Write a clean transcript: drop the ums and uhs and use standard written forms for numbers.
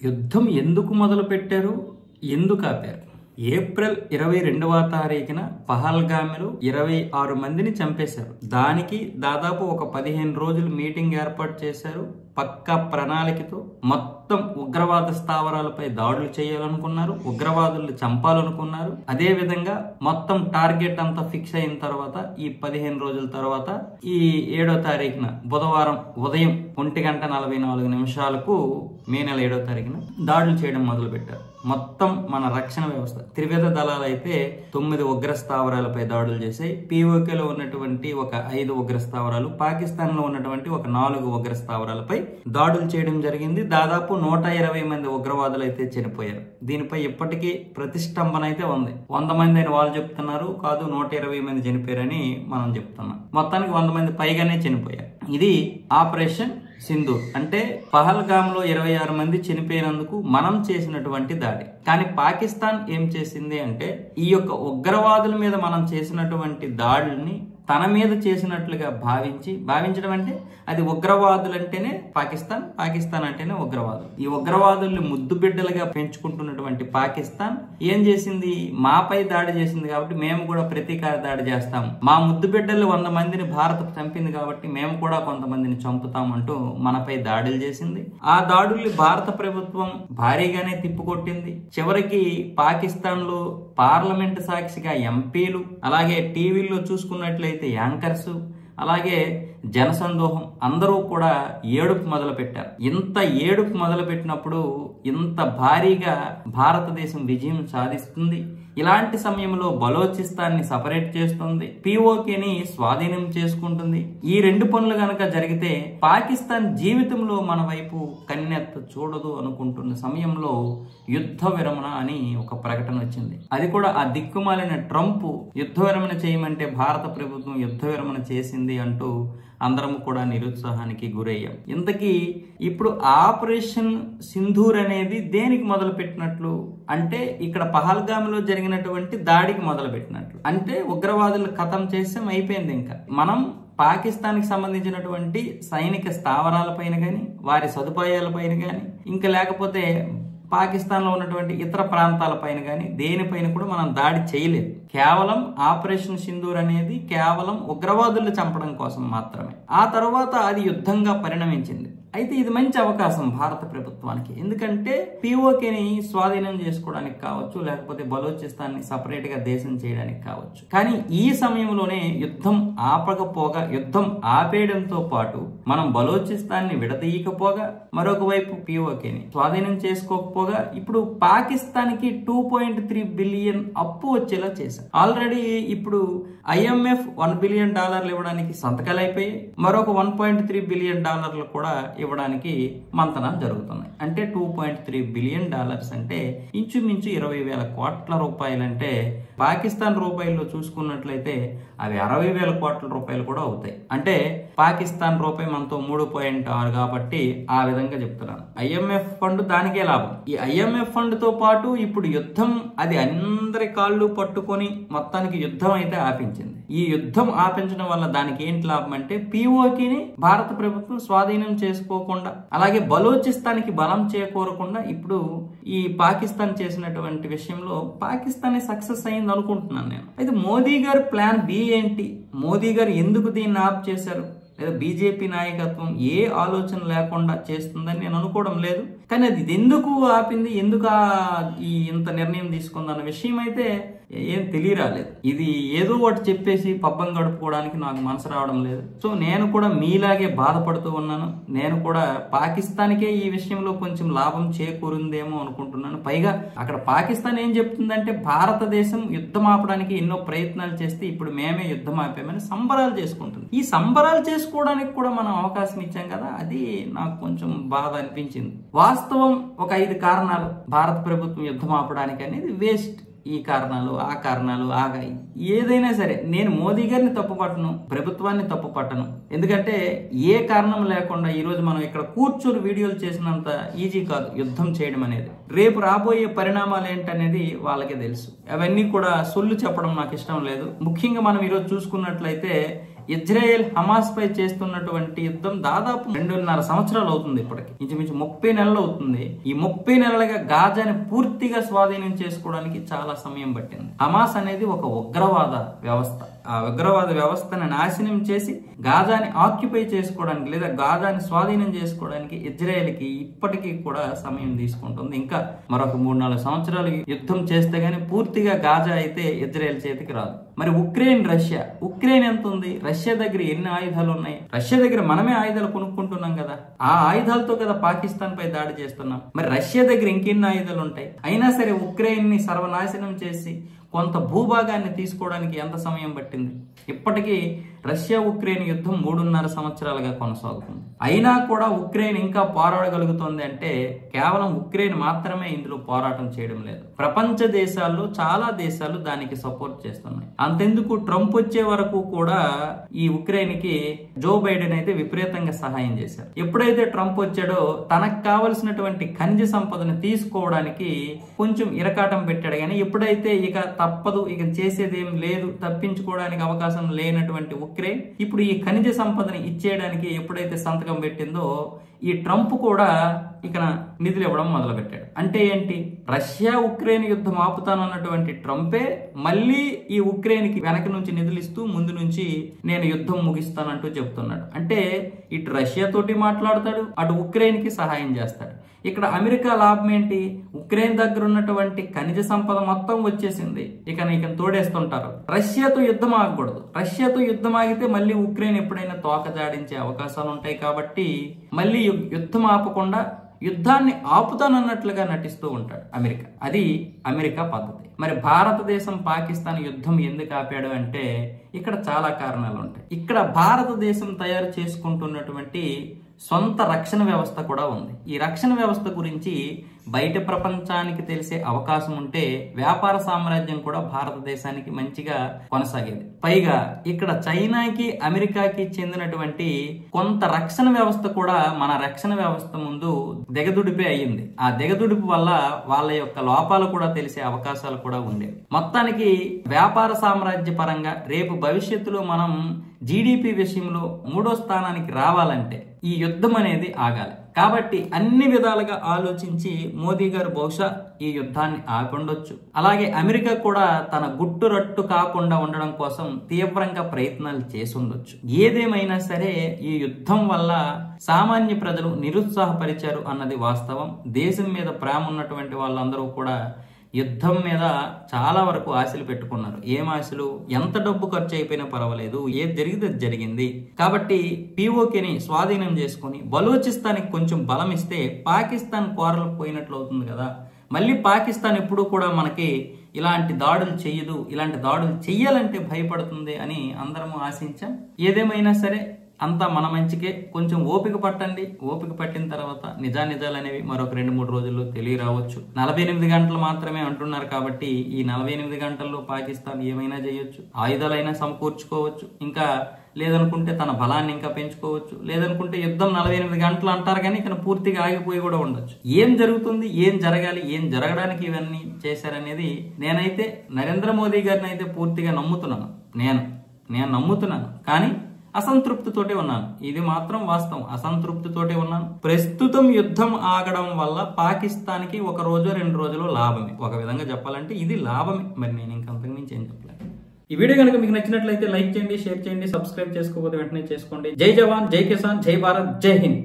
యుద్ధం ఎందుకు మొదలుపెట్టారు, ఎందుకు ఆపారు? ఏప్రిల్ 22వ తారీఖున పహల్గామ్లో 26 మందిని చంపేశారు. దానికి దాదాపు ఒక 15 రోజులు మీటింగ్ ఏర్పాటు చేశారు. పక్కా ప్రణాళికతో మొత్తం ఉగ్రవాద స్థావరాలపై దాడులు చేయాలనుకున్నారు, ఉగ్రవాదుల్ని చంపాలనుకున్నారు. అదే విధంగా మొత్తం టార్గెట్ అంతా ఫిక్స్ అయిన తర్వాత ఈ 15 రోజుల తర్వాత ఈ 7వ తారీఖున బుధవారం ఉదయం 1:44 మే నెల 7వ తారీఖున దాడులు చేయడం మొదలు పెట్టారు. మొత్తం మన రక్షణ వ్యవస్థ త్రివిధ దళాలు అయితే 9 ఉగ్ర స్థావరాలపై దాడులు చేశాయి. POKలో ఉన్నటువంటి ఒక 5 ఉగ్ర స్థావరాలు, పాకిస్తాన్ లో ఉన్నటువంటి ఒక 4 ఉగ్ర స్థావరాలపై దాడులు చేయడం జరిగింది. దాదాపు 120 మంది ఉగ్రవాదులు అయితే చనిపోయారు. దీనిపై ఇప్పటికీ ప్రతిష్టంభన అయితే ఉంది. 100 మంది అని వాళ్ళు చెప్తున్నారు, కాదు 120 మంది చనిపోయారని మనం చెప్తున్నాం. మొత్తానికి 100 మంది పైగానే చనిపోయారు. ఇది ఆపరేషన్ సింధూర్. అంటే పహల్గామ్లో 26 మంది చనిపోయినందుకు మనం చేసినటువంటి దాడి. కానీ పాకిస్తాన్ ఏం చేసింది అంటే ఈ యొక్క ఉగ్రవాదుల మీద మనం చేసినటువంటి దాడుల్ని తన మీద చేసినట్లుగా భావించడం అంటే అది ఉగ్రవాదులు అంటేనే పాకిస్తాన్, పాకిస్తాన్ అంటేనే ఉగ్రవాదులు. ఈ ఉగ్రవాదుల్ని ముద్దు బిడ్డలుగా పెంచుకుంటున్నటువంటి పాకిస్తాన్ ఏం చేసింది, మాపై దాడి చేసింది కాబట్టి మేము కూడా ప్రతీకార దాడి చేస్తాం, మా ముద్దు బిడ్డలు 100 మందిని భారత్ చంపింది కాబట్టి మేము కూడా కొంతమందిని చంపుతామంటూ మనపై దాడులు చేసింది. ఆ దాడుల్ని భారత ప్రభుత్వం భారీగానే తిప్పికొట్టింది. చివరికి పాకిస్తాన్ లో పార్లమెంట్ సాక్షిగా ఎంపీలు, అలాగే టీవీల్లో చూసుకున్నట్లయితే యాంకర్స్, అలాగే జనసందోహం అందరూ కూడా ఏడుపు మొదలు పెట్టారు. ఇంత ఏడుపు మొదలు పెట్టినప్పుడు ఇంత భారీగా భారతదేశం విజయం సాధిస్తుంది. ఇలాంటి సమయంలో బలోచిస్తాన్ని సపరేట్ చేస్తుంది, POKని స్వాధీనం చేసుకుంటుంది. ఈ 2 పనులు గనక జరిగితే పాకిస్తాన్ జీవితంలో మన వైపు కన్నెత్త చూడదు అనుకుంటున్న సమయంలో యుద్ధ విరమణ అని ఒక ప్రకటన వచ్చింది. అది కూడా ఆ దిక్కుమాలిన ట్రంప్ యుద్ధ విరమణ చేయమంటే భారత ప్రభుత్వం యుద్ధ విరమణ చేసింది అంటూ అందరం కూడా నిరుత్సాహానికి గురయ్యాం. ఇంతకీ ఇప్పుడు ఆపరేషన్ సింధూర్ అనేది దేనికి మొదలు పెట్టినట్లు అంటే ఇక్కడ పహల్గామ్లో జరిగినటువంటి దాడికి మొదలు పెట్టినట్లు. అంటే ఉగ్రవాదులు ఖతం చేసాం, అయిపోయింది. ఇంకా మనం పాకిస్తాన్కి సంబంధించినటువంటి సైనిక స్థావరాలపైన కానీ, వారి సదుపాయాలపైన కానీ, ఇంకా లేకపోతే పాకిస్తాన్లో ఉన్నటువంటి ఇతర ప్రాంతాలపైన కానీ దేనిపైన కూడా మనం దాడి చేయలేదు. కేవలం ఆపరేషన్ సింధూర్ అనేది కేవలం ఉగ్రవాదులను చంపడం కోసం మాత్రమే. ఆ తర్వాత అది యుద్ధంగా పరిణమించింది. అయితే ఇది మంచి అవకాశం భారత ప్రభుత్వానికి. ఎందుకంటే POKని స్వాధీనం చేసుకోవడానికి కావచ్చు, లేకపోతే బలోచిస్తాన్ని సపరేట్ గా దేశం చేయడానికి కావచ్చు. కానీ ఈ సమయంలోనే యుద్ధం ఆపకపోగా, యుద్ధం ఆపేయడంతో పాటు మనం బలోచిస్తాన్ని విడదీయకపోగా, మరొక వైపు POKని స్వాధీనం చేసుకోకపోగా ఇప్పుడు పాకిస్తాన్కి $2.3 బిలియన్ అప్పు వచ్చేలా చేశాం. ఆల్రెడీ ఇప్పుడు IMF $1 బిలియన్ ఇవ్వడానికి సంతకాలు అయిపోయి, మరొక $1.3 బిలియన్ కూడా ఇవ్వడానికి మంతనాలు జరుగుతున్నాయి. అంటే $2.3 బిలియన్ అంటే ఇంచుమించు 20,000 కోట్ల రూపాయలంటే పాకిస్తాన్ రూపాయల్లో చూసుకున్నట్లయితే అవి 60,000 కోట్ల రూపాయలు కూడా అవుతాయి. అంటే పాకిస్తాన్ రూపాయి మనతో 3.6 కాబట్టి ఆ విధంగా చెప్తున్నాను. IMF ఫండ్ దానికే లాభం. ఈ IMF ఫండ్ తో పాటు ఇప్పుడు యుద్ధం అది అందరి కాళ్ళు పట్టుకొని మొత్తానికి యుద్ధం అయితే ఆపించింది. ఈ యుద్ధం ఆపించడం వల్ల దానికి ఏంటి లాభం అంటే POKని భారత ప్రభుత్వం స్వాధీనం చేసుకోకుండా, అలాగే బలోచిస్తానికి బలం చేకూరకుండా ఇప్పుడు ఈ పాకిస్తాన్ చేసినటువంటి విషయంలో పాకిస్తాన్ సక్సెస్ అయింది అనుకుంటున్నాను నేను. అయితే మోదీ గారు ప్లాన్ B ఏంటి, మోదీ గారు ఎందుకు దీన్ని ఆప్ చేశారు, లేదా BJP నాయకత్వం ఏ ఆలోచన లేకుండా చేస్తుందని నేను అనుకోవడం లేదు. కానీ అది ఎందుకు ఆపింది, ఎందుకు ఈ ఇంత నిర్ణయం తీసుకుందన్న విషయం అయితే ఏం తెలియరాలేదు. ఇది ఏదో ఒకటి చెప్పేసి పబ్బం గడుపుకోవడానికి నాకు మనసు రావడం లేదు. సో నేను కూడా మీలాగే బాధపడుతూ ఉన్నాను. నేను కూడా పాకిస్తాన్కే ఈ విషయంలో కొంచెం లాభం చేకూరిందేమో అనుకుంటున్నాను. పైగా అక్కడ పాకిస్తాన్ ఏం చెప్తుందంటే భారతదేశం యుద్ధం ఆపడానికి ఎన్నో ప్రయత్నాలు చేస్తే ఇప్పుడు మేమే యుద్ధం ఆపామని సంబరాలు చేసుకుంటుంది. ఈ సంబరాలు చేసుకోవడానికి కూడా మనం అవకాశం ఇచ్చాం కదా, అది నాకు కొంచెం బాధ అనిపించింది. వాస్తవం ఒక 5 కారణాలు భారత ప్రభుత్వం యుద్ధం ఆపడానికి అనేది వేస్ట్. ఈ కారణాలు, ఆ కారణాలు, ఆగాయి ఏదైనా సరే నేను మోదీ గారిని తప్పు పట్టను, ప్రభుత్వాన్ని తప్పు పట్టను. ఎందుకంటే ఏ కారణం లేకుండా ఈరోజు మనం ఇక్కడ కూర్చొని వీడియోలు చేసినంత ఈజీ కాదు యుద్ధం చేయడం అనేది. రేపు రాబోయే పరిణామాలు ఏంటనేది వాళ్ళకే తెలుసు. అవన్నీ కూడా సొల్లు చెప్పడం నాకు ఇష్టం లేదు. ముఖ్యంగా మనం ఈరోజు చూసుకున్నట్లయితే ఇజ్రాయెల్ హమాస్ పై చేస్తున్నటువంటి యుద్ధం దాదాపు 2.5 సంవత్సరాలు అవుతుంది. ఇప్పటికి ఇంచుమించు 30 నెలలు అవుతుంది. ఈ 30 నెలలుగా గాజాని పూర్తిగా స్వాధీనం చేసుకోవడానికి చాలా సమయం పట్టింది. హమాస్ అనేది ఒక ఉగ్రవాద వ్యవస్థ. ఆ ఉగ్రవాద వ్యవస్థను నాశనం చేసి గాజాని ఆక్యుపై చేసుకోవడానికి లేదా గాజాని స్వాధీనం చేసుకోవడానికి ఇజ్రాయెల్కి ఇప్పటికీ కూడా సమయం తీసుకుంటుంది. ఇంకా మరొక 3-4 సంవత్సరాలు యుద్ధం చేస్తే గానీ పూర్తిగా గాజా అయితే ఇజ్రాయెల్ చేతికి రాదు. మరి ఉక్రెయిన్, రష్యా. ఉక్రెయిన్ ఎంత ఉంది? రష్యా దగ్గర ఎన్ని ఆయుధాలు ఉన్నాయి? రష్యా దగ్గర మనమే ఆయుధాలు కొనుక్కుంటున్నాం కదా. ఆ ఆయుధాలతో కదా పాకిస్తాన్ పై దాడి చేస్తున్నాం. మరి రష్యా దగ్గర ఇంకెన్ని ఆయుధాలు ఉంటాయి? అయినా సరే ఉక్రెయిన్ ని సర్వనాశనం చేసి కొంత భూభాగాన్ని తీసుకోవడానికి ఎంత సమయం పట్టింది? ఇప్పటికీ రష్యా ఉక్రెయిన్ యుద్ధం 3.5 సంవత్సరాలుగా కొనసాగుతుంది. అయినా కూడా ఉక్రెయిన్ ఇంకా పోరాడగలుగుతుంది అంటే కేవలం ఉక్రెయిన్ మాత్రమే ఇందులో పోరాటం చేయడం లేదు. ప్రపంచ దేశాల్లో చాలా దేశాలు దానికి సపోర్ట్ చేస్తున్నాయి. అంతెందుకు, ట్రంప్ వచ్చే వరకు కూడా ఈ ఉక్రెయిన్ కి జో బైడెన్ అయితే విపరీతంగా సహాయం చేశారు. ఎప్పుడైతే ట్రంప్ వచ్చాడో తనకు కావలసినటువంటి ఖనిజ సంపదను తీసుకోవడానికి కొంచెం ఇరకాటం పెట్టాడు. కానీ ఎప్పుడైతే ఇక తప్పదు, ఇక చేసేదేం లేదు, తప్పించుకోవడానికి అవకాశం లేనటువంటి ఉక్రెయిన్ ఇప్పుడు ఈ ఖనిజ సంపదని ఇచ్చేయడానికి ఎప్పుడైతే సంతకం పెట్టిందో ఈ ట్రంప్ కూడా ఇక నిధులు ఇవ్వడం మొదలు పెట్టాడు. అంటే ఏంటి? రష్యా ఉక్రెయిన్ యుద్ధం ఆపుతానన్నటువంటి ట్రంపే మళ్ళీ ఈ ఉక్రెయిన్ కి వెనక నుంచి నిధులు ఇస్తూ ముందు నుంచి నేను యుద్ధం ముగిస్తానంటూ చెప్తున్నాడు. అంటే ఇటు రష్యా తోటి మాట్లాడతాడు, అటు ఉక్రెయిన్ కి సహాయం చేస్తాడు. ఇక్కడ అమెరికా లాభం ఏంటి? ఉక్రెయిన్ దగ్గర ఉన్నటువంటి ఖనిజ సంపద మొత్తం వచ్చేసింది, ఇక తోడేస్తుంటారు. రష్యాతో యుద్ధం ఆగకూడదు. రష్యాతో యుద్ధం ఆగితే మళ్ళీ ఉక్రెయిన్ ఎప్పుడైనా తోక జాడించే అవకాశాలు ఉంటాయి. కాబట్టి మళ్ళీ యుద్ధం ఆపకుండా యుద్ధాన్ని ఆపుతానన్నట్లుగా నటిస్తూ ఉంటాడు అమెరికా. అది అమెరికా పద్ధతి. మరి భారతదేశం పాకిస్తాన్ యుద్ధం ఎందుకు ఆపాడు అంటే ఇక్కడ చాలా కారణాలు ఉంటాయి. ఇక్కడ భారతదేశం తయారు చేసుకుంటున్నటువంటి సొంత రక్షణ వ్యవస్థ కూడా ఉంది. ఈ రక్షణ వ్యవస్థ గురించి బయట ప్రపంచానికి తెలిసే అవకాశం ఉంటే వ్యాపార సామ్రాజ్యం కూడా భారతదేశానికి మంచిగా కొనసాగేది. పైగా ఇక్కడ చైనాకి, అమెరికాకి చెందినటువంటి కొంత రక్షణ వ్యవస్థ కూడా మన రక్షణ వ్యవస్థ ముందు దిగదుడిపే అయ్యింది. ఆ దిగదుడిపు వల్ల వాళ్ళ యొక్క లోపాలు కూడా తెలిసే అవకాశాలు కూడా ఉండేవి. మొత్తానికి వ్యాపార సామ్రాజ్య పరంగా రేపు భవిష్యత్తులో మనం జీడిపి విషయంలో 3వ స్థానానికి రావాలంటే ఈ యుద్ధం అనేది ఆగాలి. కాబట్టి అన్ని విధాలుగా ఆలోచించి మోదీ గారు బహుశా ఈ యుద్ధాన్ని ఆపండొచ్చు. అలాగే అమెరికా కూడా తన గుట్టు రట్టు కాకుండా ఉండడం కోసం తీవ్రంగా ప్రయత్నాలు చేసి ఉండొచ్చు. ఏదేమైనా సరే ఈ యుద్ధం వల్ల సామాన్య ప్రజలు నిరుత్సాహపరిచారు అన్నది వాస్తవం. దేశం మీద ప్రేమ ఉన్నటువంటి వాళ్ళందరూ కూడా యుద్ధం మీద చాలా వరకు ఆశలు పెట్టుకున్నారు. ఏం ఆశలు? ఎంత డబ్బు ఖర్చు అయిపోయినా పర్వాలేదు, ఏది జరిగితే జరిగింది. కాబట్టి పీఓకేని స్వాధీనం చేసుకుని బలూచిస్తానికి కొంచెం బలం ఇస్తే పాకిస్తాన్ కోరలు పోయినట్లు అవుతుంది కదా. మళ్ళీ పాకిస్తాన్ ఎప్పుడు కూడా మనకి ఇలాంటి దాడులు చెయ్యదు, ఇలాంటి దాడులు చెయ్యాలంటే భయపడుతుంది అని అందరము ఆశించాం. ఏదేమైనా సరే అంతా మన మంచికే. కొంచెం ఓపిక పట్టండి. ఓపిక పట్టిన తర్వాత నిజాలు అనేవి మరొక 2-3 రోజుల్లో తెలియరావచ్చు. 48 గంటలు మాత్రమే అంటున్నారు కాబట్టి ఈ 48 గంటల్లో పాకిస్తాన్ ఏమైనా చేయొచ్చు. ఆయుధాలైనా సమకూర్చుకోవచ్చు, ఇంకా లేదనుకుంటే తన బలాన్ని ఇంకా పెంచుకోవచ్చు, లేదనుకుంటే యుద్ధం 48 గంటలు అంటారు కానీ ఇక్కడ పూర్తిగా ఆగిపోయి కూడా ఉండొచ్చు. ఏం జరుగుతుంది, ఏం జరగాలి, ఏం జరగడానికి ఇవన్నీ చేశారనేది నేనైతే నరేంద్ర మోదీ గారిని అయితే పూర్తిగా నమ్ముతున్నాను. నేను నమ్ముతున్నాను, కానీ అసంతృప్తితోటే ఉన్నాను. ఇది మాత్రం వాస్తవం. అసంతృప్తితోటే ఉన్నాను. ప్రస్తుతం యుద్ధం ఆగడం వల్ల పాకిస్తాన్ కి 1 రోజు 2 రోజులు లాభమే. ఒక విధంగా చెప్పాలంటే ఇది లాభమే. మరి నేను ఇంకా అంతకు మించి ఏం చెప్పలేదు. ఈ వీడియో కనుక మీకు నచ్చినట్లయితే లైక్ చేయండి, షేర్ చేయండి, సబ్స్క్రైబ్ చేసుకోకపోతే వెంటనే చేసుకోండి. జై జవాన్, జై కిసాన్, జై భారత్, జై హింద్.